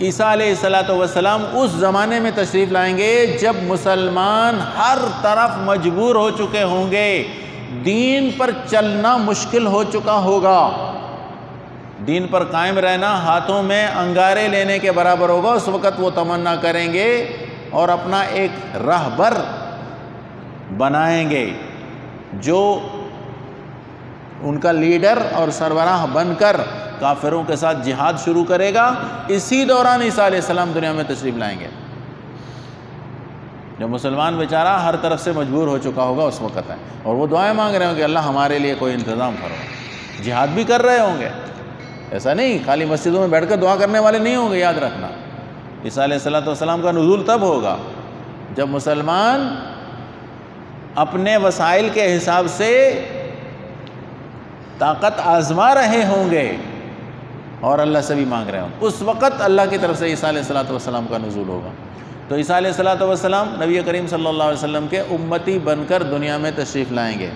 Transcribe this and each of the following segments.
عیسیٰ علیہ السلام اس زمانے میں تشریف لائیں گے جب مسلمان ہر طرف مجبور ہو چکے ہوں گے، دین پر چلنا مشکل ہو چکا ہوگا، دین پر قائم رہنا ہاتھوں میں انگارے لینے کے برابر ہوگا۔ اس وقت وہ تمنا کریں گے اور اپنا ایک رہبر بنائیں گے جو ان کا لیڈر اور سربراہ بن کر کافروں کے ساتھ جہاد شروع کرے گا۔ اسی دوران عیسیٰ علیہ السلام دنیا میں تشریف لائیں گے، جب مسلمان بیچارہ ہر طرف سے مجبور ہو چکا ہوگا اس وقت ہے، اور وہ دعائیں مانگ رہے ہوں گے اللہ ہمارے لیے کوئی انتظام کرو، جہاد بھی کر رہے ہوں گے، ایسا نہیں خالی مسجدوں میں بیٹھ کر دعا کرنے والے نہیں ہوں گے، یاد رکھنا۔ عیسیٰ علیہ السلام کا نزول تب ہوگا جب مسلمان اپنے وسائل کے حساب سے طاقت آزما رہے ہوں گے اور اللہ سے بھی مانگ رہے ہوں گے، اس وقت اللہ کی طرف سے عیسیٰ علیہ السلام کا نزول ہوگا۔ تو عیسیٰ علیہ السلام نبی کریم صلی اللہ علیہ وسلم کے امتی بن کر دنیا میں تشریف لائیں گے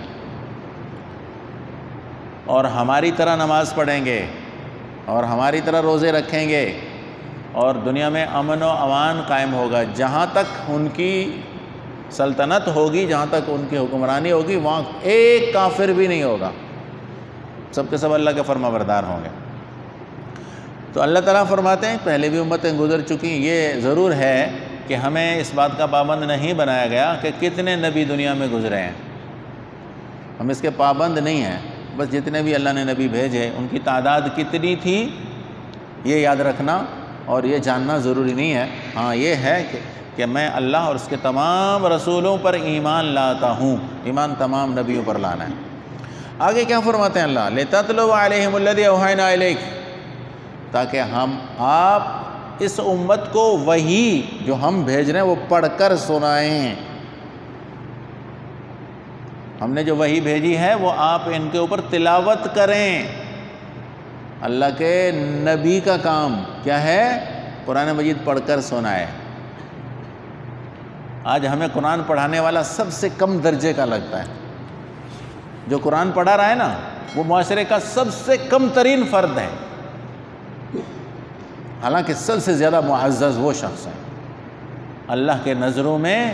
اور ہماری طرح نماز پڑھیں گے اور ہماری طرح روزے رکھیں گے، اور دنیا میں امن و امان قائم ہوگا۔ جہاں تک ان کی سلطنت ہوگی، جہاں تک ان کی حکمرانی ہوگی، وہاں ایک کافر بھی نہیں ہوگا، سب کے سب اللہ کے فرما بردار ہوں گے۔ تو اللہ تعالیٰ فرماتے ہیں پہلے بھی امتیں گزر چکی، یہ ضرور ہے کہ ہمیں اس بات کا پابند نہیں بنایا گیا کہ کتنے نبی دنیا میں گزرے ہیں، ہم اس کے پابند نہیں ہیں، بس جتنے بھی اللہ نے نبی بھیجے ان کی تعداد کتنی تھی یہ یاد رکھنا اور یہ جاننا ضروری نہیں ہے۔ ہاں یہ ہے کہ میں اللہ اور اس کے تمام رسولوں پر ایمان لاتا ہوں، ایمان تمام نبیوں پر لانا ہے۔ آگے کیا فرماتے ہیں اللہ، لِتَتْلُوَ عَلَيْهِمُ الَّذِي أَوْحَيْنَا إِلَيْكَ، تاکہ ہم آپ اس امت کو وحی جو ہم بھیج رہے ہیں وہ پڑھ کر سنائیں۔ ہم نے جو وحی بھیجی ہے وہ آپ ان کے اوپر تلاوت کریں۔ اللہ کے نبی کا کام کیا ہے؟ قرآن مجید پڑھ کر سنائے۔ آج ہمیں قرآن پڑھانے والا سب سے کم درجے کا لگتا ہے، جو قرآن پڑھا رہا ہے نا وہ معاشرے کا سب سے کم ترین فرد ہے، حالانکہ سب سے زیادہ معزز وہ شخص ہے اللہ کے نظروں میں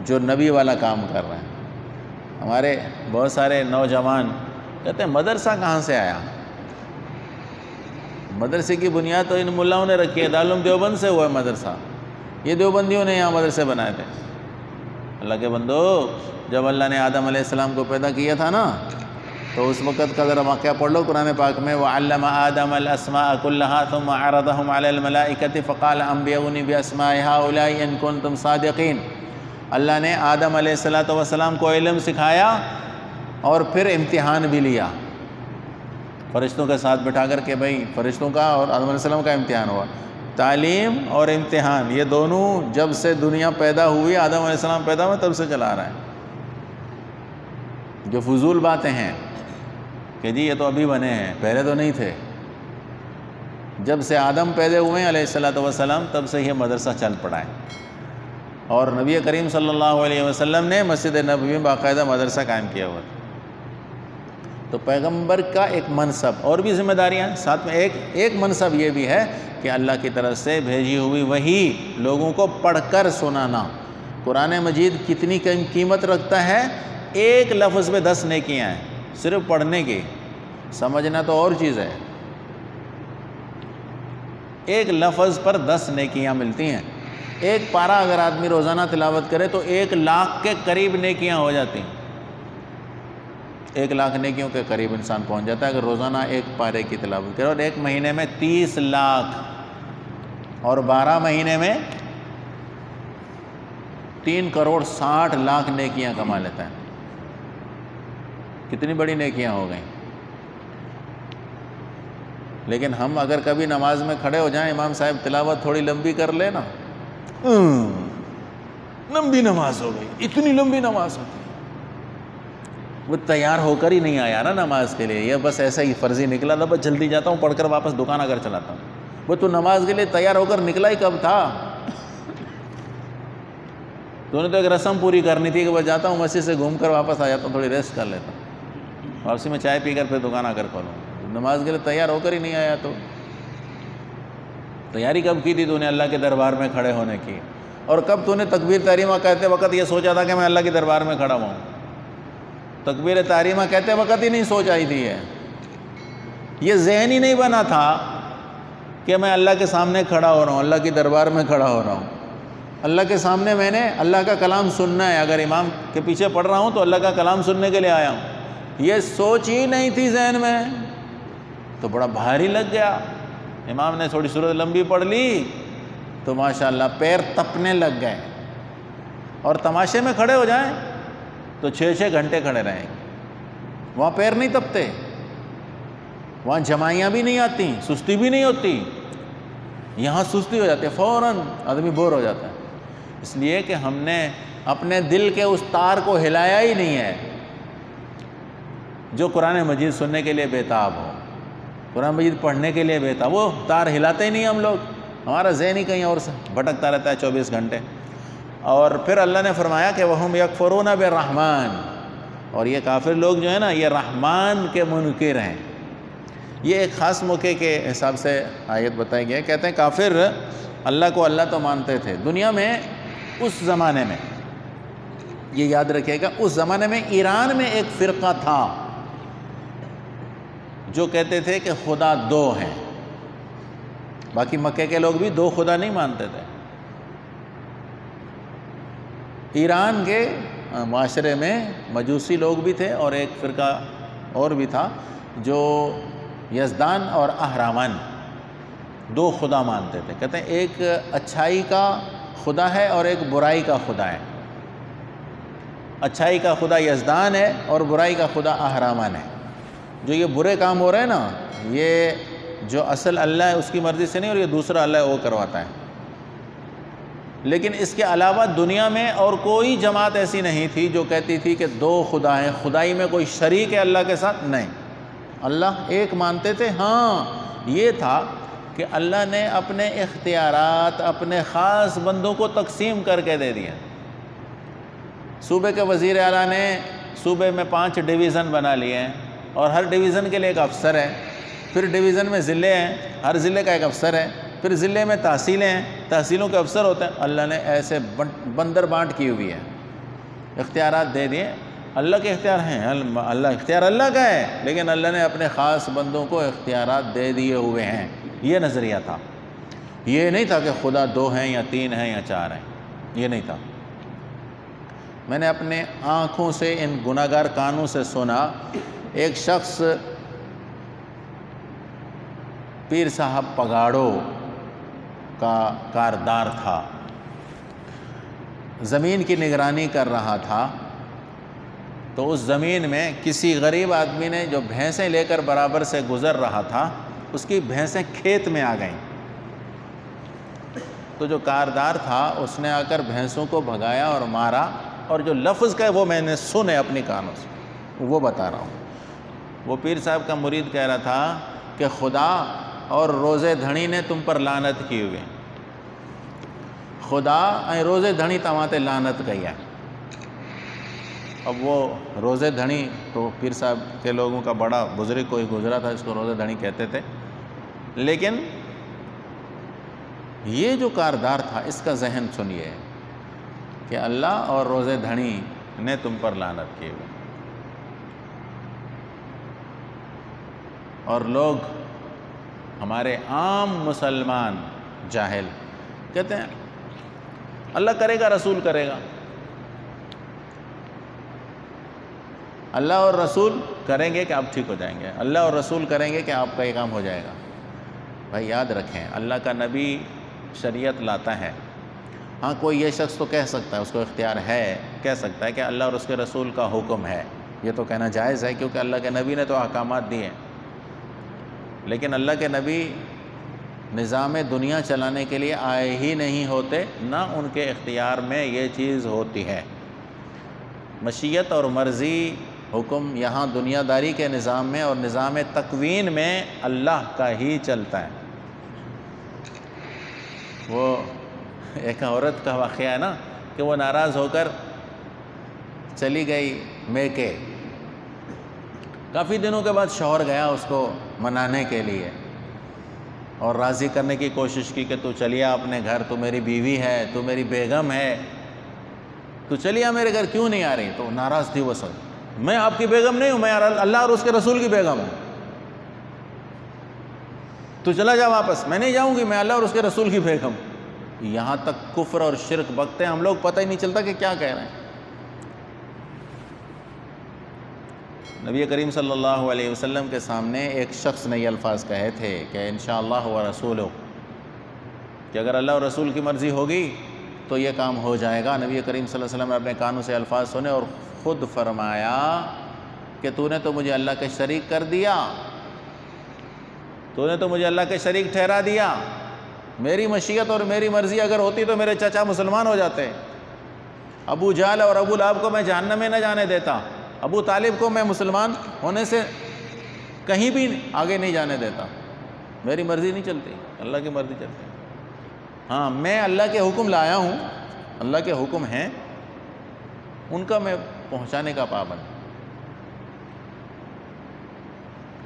جو نبی والا کام کر رہے ہیں۔ ہمارے بہت سارے نوجوان کہتے ہیں مدرسہ کہاں سے آیا؟ مدرسے کی بنیاد تو ان ملاؤں نے رکھی ہے، دارالعلوم دیوبند سے ہوا ہے مدرسہ، یہ دیوبندیوں نے یہاں مدرسے بنائے تھے۔ اللہ کے بندو، جب اللہ نے آدم علیہ السلام کو پیدا کیا تھا نا تو اس وقت کا ذرا واقعہ پڑھ لو قرآن پاک میں، وَعَلَّمَ آدَمَ الْأَسْمَاءَ كُلَّهَا ثُمَّ عَرَضَهُمْ عَلَى الْمَلَائِكَةِ فَقَالَ أَنْبِئُونِي بِأَسْمَاءِ هَؤُلَاءِ إِن كُنتُمْ صَادِقِينَ۔ اللہ نے آدم علیہ السلام کو علم سکھایا اور پھر امتحان بھی لیا فرشتوں کے ساتھ بٹھا کر کے، بھائی فرشتوں کا اور آدم علیہ السلام کا امتحان ہوا۔ تعلیم اور امتحان یہ دونوں جب سے دنیا پیدا ہوئی، آدم علیہ السلام پیدا ہوئے تب سے چلا رہا ہے۔ جو فضول باتیں ہیں کہ جی یہ تو ابھی بنے ہیں، پہلے تو نہیں تھے، جب سے آدم پیدا ہوئے ہیں علیہ السلام تب سے یہ مدرسہ چل پڑا ہے، اور نبی کریم صلی اللہ علیہ وسلم نے مسجد نبوی میں باقاعدہ مدرسہ قائم کیا ہوا تھا۔ تو پیغمبر کا ایک منصب اور بھی ذمہ داریاں ہیں، ساتھ میں ایک منصب یہ بھی ہے کہ اللہ کی طرف سے بھیجی ہوئی وحی لوگوں کو پڑھ کر سنانا۔ قرآن مجید کتنی قیمت رکھتا ہے؟ ایک لفظ میں 10 نیکیاں ہیں، صرف پڑھنے کی، سمجھنا تو اور چیز ہے۔ ایک لفظ پر 10 نیکیاں ملتی ہیں۔ ایک پارہ اگر آدمی روزانہ تلاوت کرے تو 1 لاکھ کے قریب نیکیاں ہو جاتی ہیں، 1 لاکھ نیکیوں کے قریب انسان پہنچ جاتا ہے اگر روزانہ ایک پارے کی تلاوت کرے، اور ایک مہینے میں 30 لاکھ اور 12 مہینے میں 3 کروڑ 60 لاکھ نیکیاں کما لیتا ہے۔ کتنی بڑی نیکیاں ہو گئیں۔ لیکن ہم اگر کبھی نماز میں کھڑے ہو جائیں، امام صاحب تلاوت تھوڑی لمبی کر لے نا، لمبی نماز ہو گئی، اتنی لمبی نماز ہوتی ہے، وہ تیار ہو کر ہی نہیں آیا نا نماز کے لیے، یہ بس ایسا ہی فرضی نکلا تھا، بس جلدی جاتا ہوں پڑھ کر واپس دکان اگر چلاتا ہوں۔ وہ تو نماز کے لیے تیار ہو کر نکلا ہی کب تھا؟ تو نے تو ایک رسم پوری کرنی تھی کہ بس جاتا ہوں مسجد سے گھوم کر واپس آ جاتا ہوں، تھوڑی ریسٹ کر لیتا ہوں، واپسی میں چائے پی کر پھر دکان آ کر کھولوں۔ نماز کے لیے تیار ہو کر ہی نہیں آیا تو تیاری کب کی تھی تو نے اللہ کے دربار میں کھڑے ہونے کی؟ اور کب تو نے تکبیر تحریمہ کہتے وقت یہ سوچا تھا کہ میں اللہ کے دربار میں کھڑا ہوں؟ تکبیر تحریمہ کہتے وقت ہی نہیں سوچ آئی تھی یہ ذہن ہی نہیں بنا تھا کہ میں اللہ کے سامنے کھڑا ہو رہا ہوں، اللہ کے دربار میں کھڑا ہو رہا ہوں، اللہ کے سامنے میں نے اللہ کا کلام سننا ہے، اگر امام کے پیچھے پڑھ رہا ہوں تو اللہ کا کلام سننے کے لیے آیا ہوں، یہ سوچ ہی نہیں تھی ذہن میں، تو بڑا بھاری لگ گیا۔ امام نے تھوڑی سورت لمبی پڑھ لی تو ماشاءاللہ پیر تپنے لگ گئے، اور تماشے میں کھڑے ہو جائیں تو 6 گھنٹے کھڑے رہیں گے، وہاں پیر نہیں تپتے، وہاں جمائیاں بھی نہیں آتی، سستی بھی نہیں ہوتی، یہاں سستی ہو جاتی ہے، فوراً آدمی بور ہو جاتا ہے، اس لیے کہ ہم نے اپنے دل کے اس تار کو ہلایا ہی نہیں ہے جو قرآن مجید سننے کے لیے بےتاب ہو، قرآن مجید پڑھنے کے لیے بےتاب، وہ تار ہلاتے ہی نہیں ہم لوگ، ہمارا ذہن ہی کہیں اور سے بھٹکتا رہتا ہے 24 گھنٹے۔ اور پھر اللہ نے فرمایا کہ وَهُمْ يَكْفُرُونَ بِالرَّحْمَانِ، اور یہ کافر لوگ جو ہیں نا یہ رحمان کے منکر ہیں۔ یہ ایک خاص موقع کے حساب سے آیت بتائی گئی ہے، کہتے ہیں کافر اللہ کو اللہ تو مانتے تھے دنیا میں، اس زمانے میں، یہ یاد رکھیے گا، اس زمانے میں ایران میں ایک فرقہ تھا جو کہتے تھے کہ خدا 2 ہیں، باقی مکے کے لوگ بھی 2 خدا نہیں مانتے تھے۔ ایران کے معاشرے میں مجوسی لوگ بھی تھے اور ایک فرقہ اور بھی تھا جو یزدان اور اہرامن 2 خدا مانتے تھے، کہتے ہیں ایک اچھائی کا خدا ہے اور ایک برائی کا خدا ہے، اچھائی کا خدا یزدان ہے اور برائی کا خدا اہرامن ہے، جو یہ برے کام ہو رہے ہیں نا یہ جو اصل اللہ ہے اس کی مرضی سے نہیں، اور یہ دوسرا اللہ ہے وہ کرواتا ہے۔ لیکن اس کے علاوہ دنیا میں اور کوئی جماعت ایسی نہیں تھی جو کہتی تھی کہ 2 خدا ہیں، خدائی میں کوئی شریک ہے اللہ کے ساتھ، نہیں، اللہ ایک مانتے تھے۔ ہاں یہ تھا کہ اللہ نے اپنے اختیارات اپنے خاص بندوں کو تقسیم کر کے دے دیے۔ صوبے کے وزیر اعلیٰ نے صوبے میں 5 ڈویژن بنا لیے ہیں، اور ہر ڈویژن کے لیے ایک افسر ہے، پھر ڈویژن میں ضلع ہیں، ہر ضلع کا ایک افسر ہے، پھر ضلع میں تحصیلیں ہیں، تحصیلوں کے افسر ہوتے ہیں۔ اللہ نے ایسے بندر بانٹ کی ہوئی ہے، اختیارات دے دیے۔ اللہ کے اختیار ہیں، اللہ اختیار اللہ کا ہے، لیکن اللہ نے اپنے خاص بندوں کو اختیارات دے دیے ہوئے ہیں۔ یہ نظریہ تھا، یہ نہیں تھا کہ خدا 2 ہیں یا 3 ہیں یا 4 ہیں، یہ نہیں تھا۔ میں نے اپنے آنکھوں سے ان گناہگار کانوں سے سنا، ایک شخص پیر صاحب پگاڑوں کا کاردار تھا، زمین کی نگرانی کر رہا تھا، تو اس زمین میں کسی غریب آدمی نے جو بھینسیں لے کر برابر سے گزر رہا تھا، اس کی بھینسیں کھیت میں آ گئیں، تو جو کاردار تھا اس نے آ کر بھینسوں کو بھگایا اور مارا، اور جو لفظ کا وہ میں نے سنے اپنی کانوں سے، وہ بتا رہا ہوں۔ وہ پیر صاحب کا مرید کہہ رہا تھا کہ خدا اور روزے دھنی نے تم پر لعنت کی ہوئی، خدا روزے دھنی تماتے لعنت کہی ہے۔ اب وہ روزے دھنی تو پیر صاحب کے لوگوں کا بڑا بزرگ کوئی گزرا تھا اس کو روزے دھنی کہتے تھے، لیکن یہ جو کاردار تھا اس کا ذہن سنیے کہ اللہ اور روزے دھنی نے تم پر لعنت کی ہوئی، اور لوگ ہمارے عام مسلمان جاہل کہتے ہیں اللہ کرے گا رسول کرے گا، اللہ اور رسول کریں گے کہ آپ ٹھیک ہو جائیں گے، اللہ اور رسول کریں گے کہ آپ کا یہ کام ہو جائے گا۔ بھائی یاد رکھیں اللہ کا نبی شریعت لاتا ہے، ہاں کوئی یہ شخص تو کہہ سکتا ہے، اس کو اختیار ہے، کہہ سکتا ہے کہ اللہ اور اس کے رسول کا حکم ہے، یہ تو کہنا جائز ہے کیونکہ اللہ کے نبی نے تو احکامات دیے ہیں، لیکن اللہ کے نبی نظام دنیا چلانے کے لیے آئے ہی نہیں ہوتے، نہ ان کے اختیار میں یہ چیز ہوتی ہے۔ مشیت اور مرضی حکم یہاں دنیا داری کے نظام میں اور نظام تکوین میں اللہ کا ہی چلتا ہے۔ وہ ایک عورت کا واقعہ ہے نا کہ وہ ناراض ہو کر چلی گئی میکے، کافی دنوں کے بعد شوہر گیا اس کو منانے کے لیے، اور راضی کرنے کی کوشش کی کہ تو چلیا اپنے گھر، تو میری بیوی ہے، تو میری بیگم ہے، تو چلیا میرے گھر کیوں نہیں آ رہی؟ تو ناراض تھی وہ سب، میں آپ کی بیگم نہیں ہوں، میں اللہ اور اس کے رسول کی بیگم ہوں، تو چلا جا واپس، میں نہیں جاؤں گی، میں اللہ اور اس کے رسول کی بیگم۔ یہاں تک کفر اور شرک بکتے ہیں ہم لوگ، پتہ ہی نہیں چلتا کہ کیا کہہ رہے ہیں۔ نبی کریم صلی اللہ علیہ وسلم کے سامنے ایک شخص نے یہ الفاظ کہے تھے کہ انشاءاللہ ورسولہ، کہ اگر اللہ اور رسول کی مرضی ہوگی تو یہ کام ہو جائے گا۔ نبی کریم صلی اللہ علیہ وسلم نے اپنے کانوں سے الفاظ سنے اور خود فرمایا کہ تو نے تو مجھے اللہ کے شریک کر دیا، تو نے تو مجھے اللہ کے شریک ٹھہرا دیا، میری مشیت اور میری مرضی اگر ہوتی تو میرے چچا مسلمان ہو جاتے، ابو جہل اور ابو لہب کو میں جہنم میں نہ جانے دیتا، ابو طالب کو میں مسلمان ہونے سے کہیں بھی آگے نہیں جانے دیتا، میری مرضی نہیں چلتی، اللہ کی مرضی چلتی۔ ہاں میں اللہ کے حکم لایا ہوں، اللہ کے حکم ہیں، ان کا میں پہنچانے کا پابند۔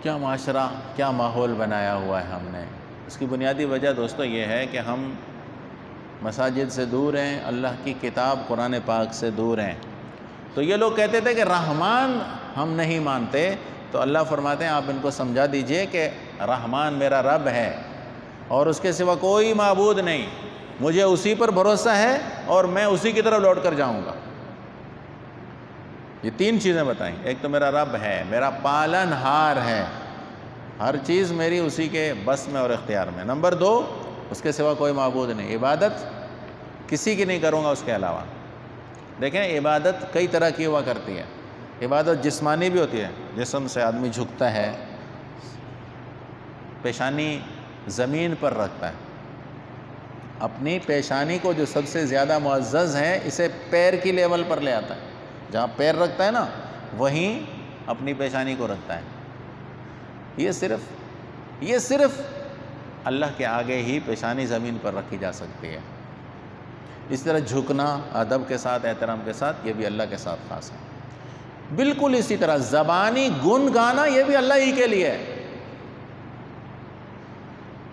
کیا معاشرہ، کیا ماحول بنایا ہوا ہے ہم نے۔ اس کی بنیادی وجہ دوستو یہ ہے کہ ہم مساجد سے دور ہیں، اللہ کی کتاب قرآن پاک سے دور ہیں۔ تو یہ لوگ کہتے تھے کہ رحمان ہم نہیں مانتے، تو اللہ فرماتے ہیں آپ ان کو سمجھا دیجئے کہ رحمان میرا رب ہے اور اس کے سوا کوئی معبود نہیں، مجھے اسی پر بھروسہ ہے اور میں اسی کی طرف لوٹ کر جاؤں گا۔ یہ تین چیزیں بتائیں، ایک تو میرا رب ہے، میرا پالن ہار ہے، ہر چیز میری اسی کے بس میں اور اختیار میں۔ نمبر دو، اس کے سوا کوئی معبود نہیں، عبادت کسی کی نہیں کروں گا اس کے علاوہ۔ دیکھیں عبادت کئی طرح کی ہوا کرتی ہے، عبادت جسمانی بھی ہوتی ہے، جسم سے آدمی جھکتا ہے، پیشانی زمین پر رکھتا ہے، اپنی پیشانی کو جو سب سے زیادہ معزز ہے اسے پیر کی لیول پر لے آتا ہے، جہاں پیر رکھتا ہے نا وہیں اپنی پیشانی کو رکھتا ہے۔ یہ صرف اللہ کے آگے ہی پیشانی زمین پر رکھی جا سکتی ہے۔ اس طرح جھکنا ادب کے ساتھ، احترام کے ساتھ، یہ بھی اللہ کے ساتھ خاص ہے۔ بالکل اسی طرح زبانی گن گانا یہ بھی اللہ ہی کے لیے ہے،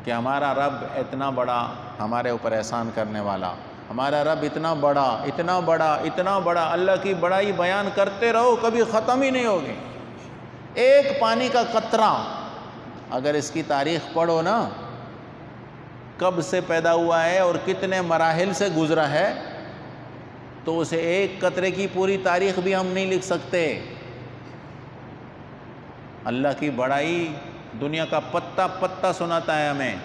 کہ ہمارا رب اتنا بڑا ہمارے اوپر احسان کرنے والا، ہمارا رب اتنا بڑا اتنا بڑا اتنا بڑا، اللہ کی بڑائی بیان کرتے رہو، کبھی ختم ہی نہیں ہوگی۔ ایک پانی کا قطرہ اگر اس کی تاریخ پڑھو نا، کب سے پیدا ہوا ہے اور کتنے مراحل سے گزرا ہے، تو اسے ایک قطرے کی پوری تاریخ بھی ہم نہیں لکھ سکتے۔ اللہ کی بڑائی دنیا کا پتا پتا سناتا ہے ہمیں،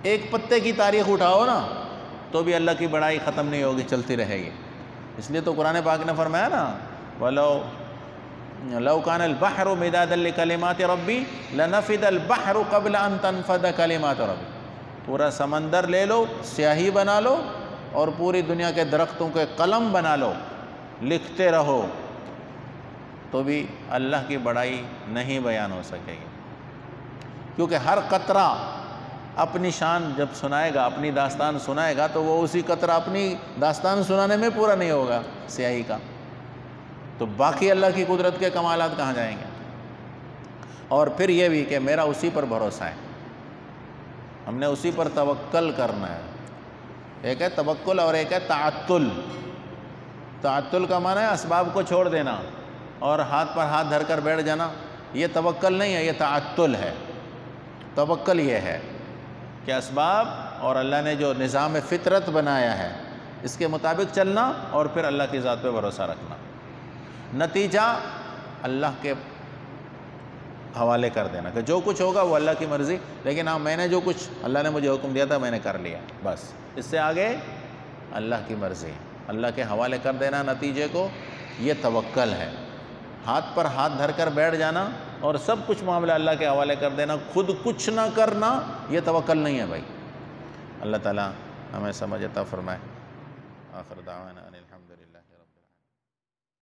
ایک پتے کی تاریخ اٹھاؤ نا تو بھی اللہ کی بڑائی ختم نہیں ہوگی، چلتی رہے گی۔ اس لیے تو قرآن پاک نے فرمایا نا، لو كان البحر مدادا لكلمات ربي لنفد البحر قبل ان تنفد كلمات ربي۔ پورا سمندر لے لو، سیاہی بنا لو اور پوری دنیا کے درختوں کے قلم بنا لو، لکھتے رہو، تو بھی اللہ کی بڑائی نہیں بیان ہو سکے گی، کیونکہ ہر قطرہ اپنی شان جب سنائے گا، اپنی داستان سنائے گا، تو وہ اسی قطرہ اپنی داستان سنانے میں پورا نہیں ہوگا سیاہی کا، تو باقی اللہ کی قدرت کے کمالات کہاں جائیں گے۔ اور پھر یہ بھی کہ میرا اسی پر بھروسہ ہے، ہم نے اسی پر توکل کرنا ہے۔ ایک ہے توکل اور ایک ہے تعتل۔ تعتل کا معنی ہے اسباب کو چھوڑ دینا اور ہاتھ پر ہاتھ دھر کر بیٹھ جانا، یہ توکل نہیں ہے، یہ تعتل ہے۔ توکل یہ ہے کہ اسباب اور اللہ نے جو نظام فطرت بنایا ہے اس کے مطابق چلنا اور پھر اللہ کی ذات پہ بھروسہ رکھنا، نتیجہ اللہ کے حوالے کر دینا کہ جو کچھ ہوگا وہ اللہ کی مرضی، لیکن ہاں میں نے جو کچھ اللہ نے مجھے حکم دیا تھا میں نے کر لیا، بس اس سے آگے اللہ کی مرضی، اللہ کے حوالے کر دینا نتیجے کو، یہ توکل ہے۔ ہاتھ پر ہاتھ دھر کر بیٹھ جانا اور سب کچھ معاملہ اللہ کے حوالے کر دینا، خود کچھ نہ کرنا، یہ توکل نہیں ہے بھائی۔ اللہ تعالیٰ ہمیں سمجھ عطا فرمائے۔ آخر دعوانا